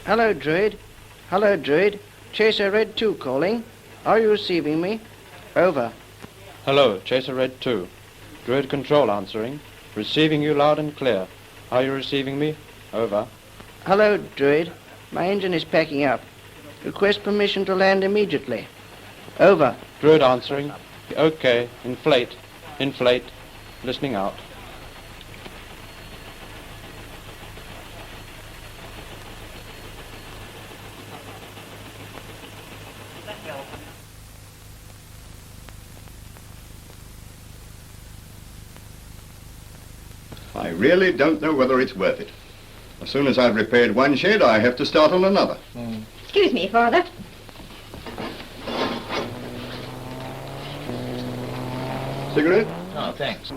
Hello, Druid. Hello, Druid. Chaser Red 2 calling. Are you receiving me? Over. Hello, Chaser Red 2. Druid Control answering. Receiving you loud and clear. Are you receiving me? Over. Hello, Druid. My engine is packing up. Request permission to land immediately. Over. Druid answering. Okay. Inflate. Inflate. Listening out. I really don't know whether it's worth it. As soon as I've repaired one shed, I have to start on another. Excuse me, Father. Cigarette? Oh, thanks.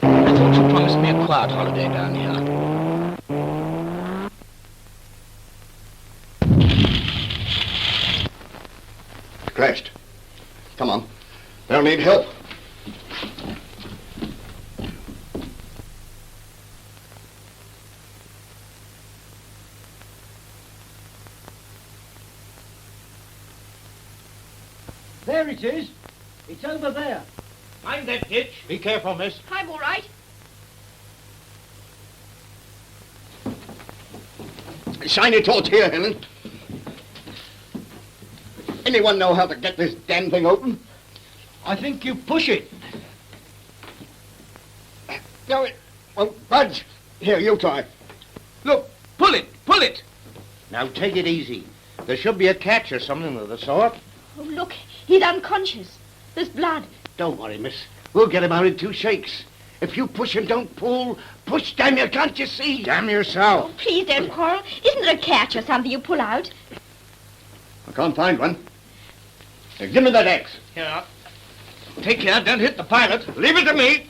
I thought you promised me a quiet holiday down here. Crashed. Come on. They'll need help. There it is. It's over there. Mind that ditch. Be careful, miss. I'm all right. Shiny torch here, Helen. Anyone know how to get this damn thing open? I think you push it. No, it won't budge. Here, you try. Look, pull it, pull it. Now take it easy. There should be a catch or something of the sort. Oh, look, he's unconscious. There's blood. Don't worry, miss. We'll get him out in 2 shakes. If you push and don't pull, push, damn you, can't you see? Damn yourself. Oh, please don't quarrel. Isn't there a catch or something you pull out? I can't find one. Give me that axe. Here. Take care, don't hit the pilot. Leave it to me.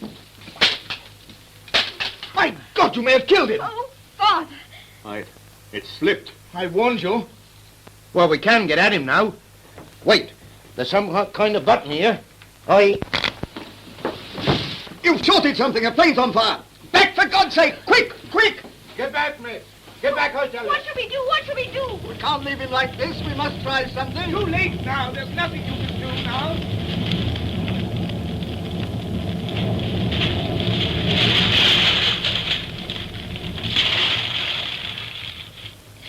My God, you may have killed him. Oh, Father. It slipped. I warned you. Well, we can get at him now. Wait, there's some kind of button here. You've shorted something. A plane's on fire. Back, for God's sake. Quick, quick. Get back, miss. Get back, I tell you. What should we do? What should we do? We can't leave him like this. We must try something. Too late now. There's nothing you can do now.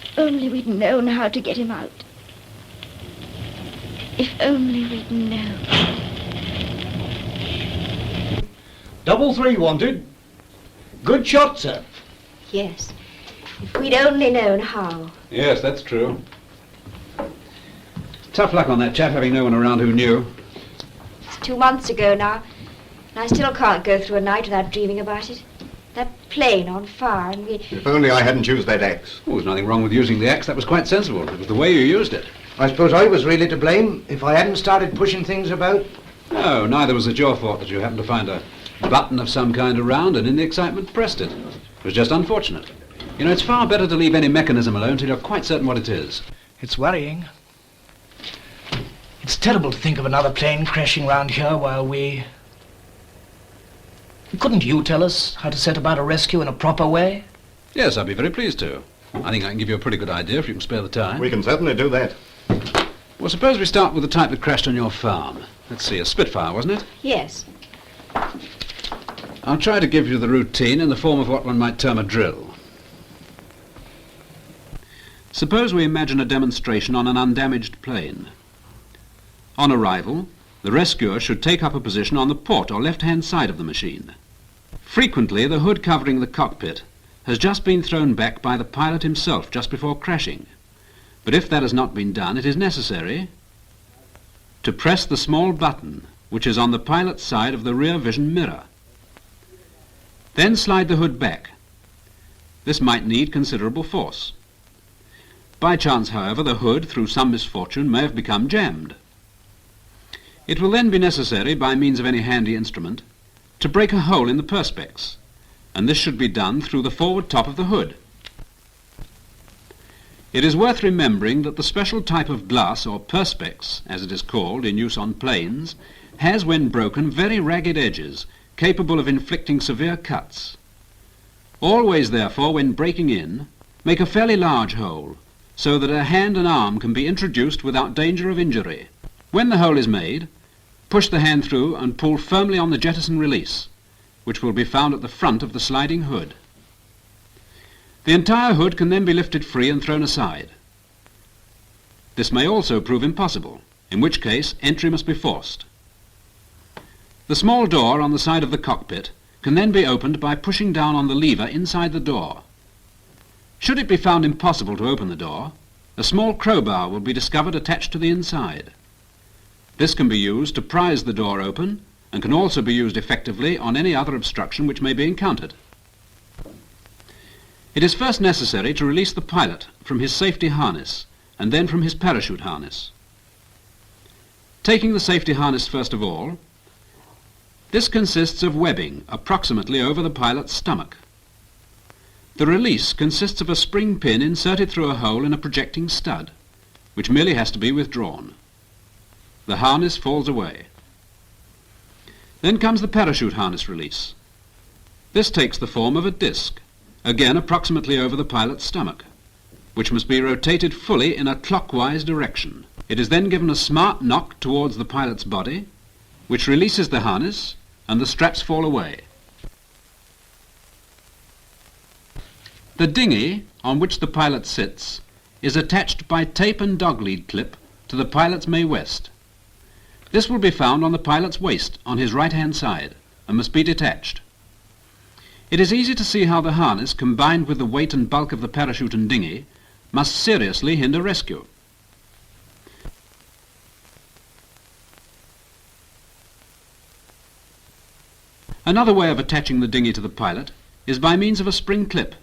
If only we'd known how to get him out. If only we'd known. 3 wanted. Good shot, sir. Yes. If we'd only known how. Yes, that's true. Tough luck on that chap, having no one around who knew. It's 2 months ago now, and I still can't go through a night without dreaming about it. That plane on fire, and we... If only I hadn't used that axe. Oh, there's nothing wrong with using the axe. That was quite sensible. It was the way you used it. I suppose I was really to blame if I hadn't started pushing things about. No, neither was it your fault that you happened to find a button of some kind around and in the excitement pressed it. It was just unfortunate. You know, it's far better to leave any mechanism alone till you're quite certain what it is. It's worrying. It's terrible to think of another plane crashing round here while we... Couldn't you tell us how to set about a rescue in a proper way? Yes, I'd be very pleased to. I think I can give you a pretty good idea if you can spare the time. We can certainly do that. Well, suppose we start with the type that crashed on your farm. Let's see, a Spitfire, wasn't it? Yes. I'll try to give you the routine in the form of what one might term a drill. Suppose we imagine a demonstration on an undamaged plane. On arrival, the rescuer should take up a position on the port or left-hand side of the machine. Frequently, the hood covering the cockpit has just been thrown back by the pilot himself just before crashing. But if that has not been done, it is necessary to press the small button which is on the pilot's side of the rear vision mirror. Then slide the hood back. This might need considerable force. By chance, however, the hood, through some misfortune, may have become jammed. It will then be necessary, by means of any handy instrument, to break a hole in the perspex, and this should be done through the forward top of the hood. It is worth remembering that the special type of glass, or perspex, as it is called, in use on planes, has, when broken, very ragged edges, capable of inflicting severe cuts. Always, therefore, when breaking in, make a fairly large hole, so that a hand and arm can be introduced without danger of injury. When the hole is made, push the hand through and pull firmly on the jettison release, which will be found at the front of the sliding hood. The entire hood can then be lifted free and thrown aside. This may also prove impossible, in which case entry must be forced. The small door on the side of the cockpit can then be opened by pushing down on the lever inside the door. Should it be found impossible to open the door, a small crowbar will be discovered attached to the inside. This can be used to prise the door open and can also be used effectively on any other obstruction which may be encountered. It is first necessary to release the pilot from his safety harness and then from his parachute harness. Taking the safety harness first of all, this consists of webbing approximately over the pilot's stomach. The release consists of a spring pin inserted through a hole in a projecting stud, which merely has to be withdrawn. The harness falls away. Then comes the parachute harness release. This takes the form of a disc, again approximately over the pilot's stomach, which must be rotated fully in a clockwise direction. It is then given a smart knock towards the pilot's body, which releases the harness, and the straps fall away. The dinghy on which the pilot sits is attached by tape and dog-lead clip to the pilot's main-west. This will be found on the pilot's waist on his right-hand side and must be detached. It is easy to see how the harness, combined with the weight and bulk of the parachute and dinghy, must seriously hinder rescue. Another way of attaching the dinghy to the pilot is by means of a spring clip.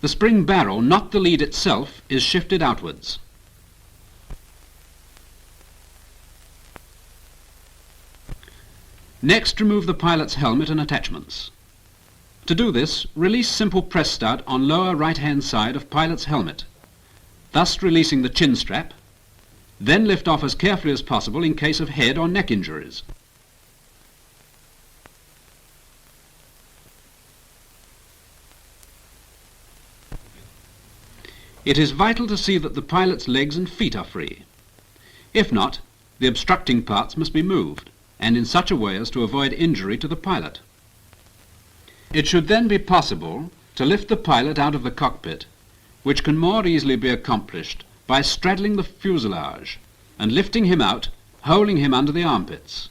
The spring barrel, not the lead itself, is shifted outwards. Next, remove the pilot's helmet and attachments. To do this, release simple press stud on lower right-hand side of pilot's helmet, thus releasing the chin strap. Then lift off as carefully as possible in case of head or neck injuries. It is vital to see that the pilot's legs and feet are free. If not, the obstructing parts must be moved, and in such a way as to avoid injury to the pilot. It should then be possible to lift the pilot out of the cockpit, which can more easily be accomplished by straddling the fuselage and lifting him out, holding him under the armpits.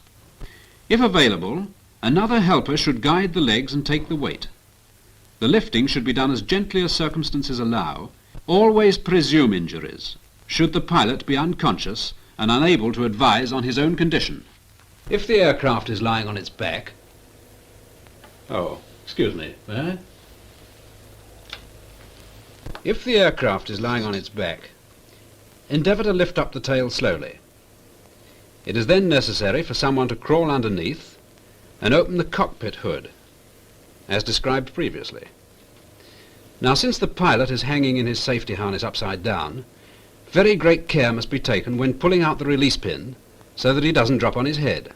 If available, another helper should guide the legs and take the weight. The lifting should be done as gently as circumstances allow. Always presume injuries, should the pilot be unconscious and unable to advise on his own condition. If the aircraft is lying on its back... If the aircraft is lying on its back, endeavour to lift up the tail slowly. It is then necessary for someone to crawl underneath and open the cockpit hood, as described previously. Now, since the pilot is hanging in his safety harness upside down, very great care must be taken when pulling out the release pin so that he doesn't drop on his head.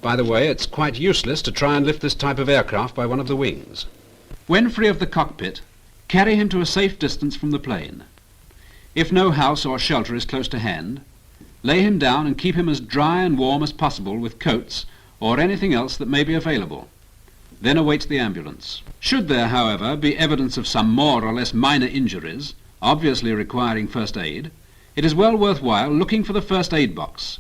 By the way, it's quite useless to try and lift this type of aircraft by one of the wings. When free of the cockpit, carry him to a safe distance from the plane. If no house or shelter is close to hand, lay him down and keep him as dry and warm as possible with coats or anything else that may be available. Then await the ambulance. Should there, however, be evidence of some more or less minor injuries, obviously requiring first aid, it is well worthwhile looking for the first aid box.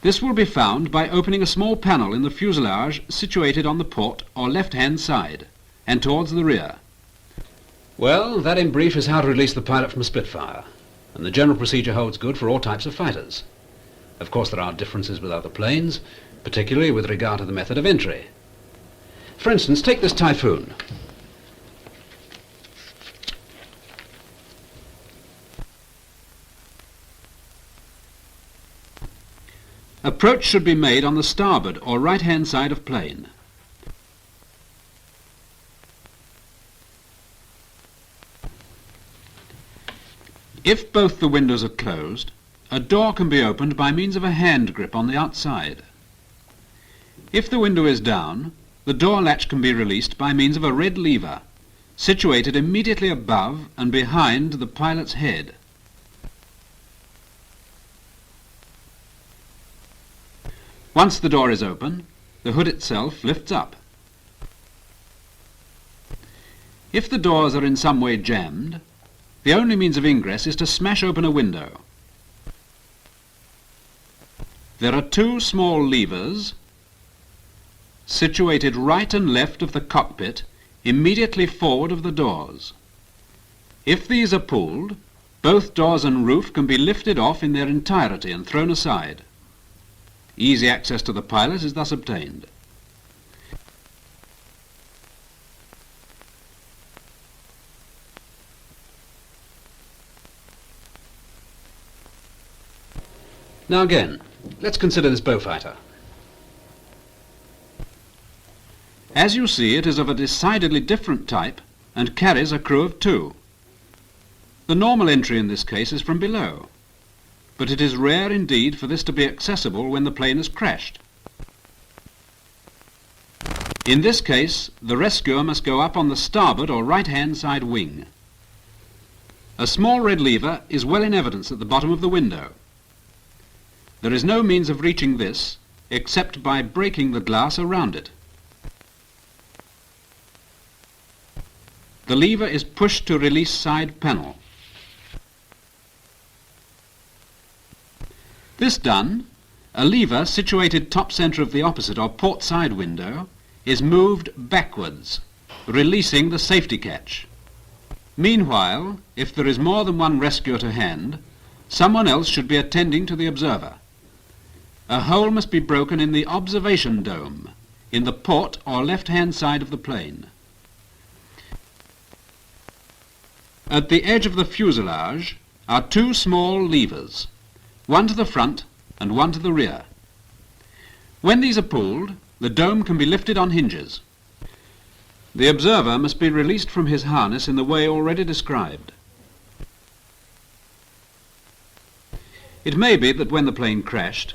This will be found by opening a small panel in the fuselage situated on the port or left-hand side and towards the rear. Well, that in brief is how to release the pilot from a Spitfire, and the general procedure holds good for all types of fighters. Of course, there are differences with other planes, particularly with regard to the method of entry. For instance, take this Typhoon. Approach should be made on the starboard or right-hand side of plane. If both the windows are closed, a door can be opened by means of a hand grip on the outside. If the window is down, the door latch can be released by means of a red lever situated immediately above and behind the pilot's head. Once the door is open, the hood itself lifts up. If the doors are in some way jammed, the only means of ingress is to smash open a window. There are two small levers situated right and left of the cockpit, immediately forward of the doors. If these are pulled, both doors and roof can be lifted off in their entirety and thrown aside. Easy access to the pilot is thus obtained. Now again, let's consider this Beaufighter. As you see, it is of a decidedly different type and carries a crew of 2. The normal entry in this case is from below, but it is rare indeed for this to be accessible when the plane is crashed. In this case, the rescuer must go up on the starboard or right-hand side wing. A small red lever is well in evidence at the bottom of the window. There is no means of reaching this except by breaking the glass around it. The lever is pushed to release side panel. This done, a lever situated top centre of the opposite or port side window is moved backwards, releasing the safety catch. Meanwhile, if there is more than one rescuer to hand, someone else should be attending to the observer. A hole must be broken in the observation dome, in the port or left-hand side of the plane. At the edge of the fuselage are two small levers, one to the front and one to the rear. When these are pulled, the dome can be lifted on hinges. The observer must be released from his harness in the way already described. It may be that when the plane crashed,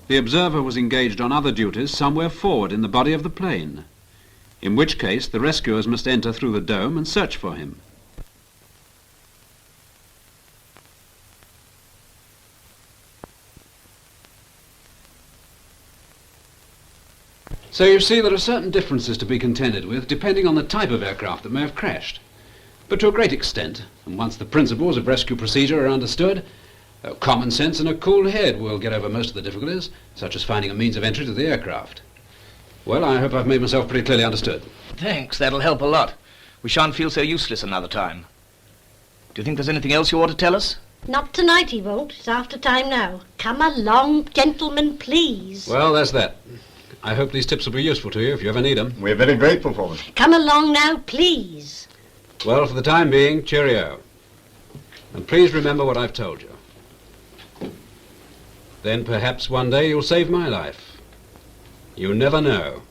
the observer was engaged on other duties somewhere forward in the body of the plane, in which case the rescuers must enter through the dome and search for him. So you see, there are certain differences to be contended with depending on the type of aircraft that may have crashed. But to a great extent, and once the principles of rescue procedure are understood, common sense and a cool head will get over most of the difficulties, such as finding a means of entry to the aircraft. Well, I hope I've made myself pretty clearly understood. Thanks, that'll help a lot. We shan't feel so useless another time. Do you think there's anything else you ought to tell us? Not tonight, he won't. It's after time now. Come along, gentlemen, please. Well, that's that. I hope these tips will be useful to you if you ever need them. We're very grateful for them. Come along now, please. Well, for the time being, cheerio. And please remember what I've told you. Then perhaps one day you'll save my life. You never know.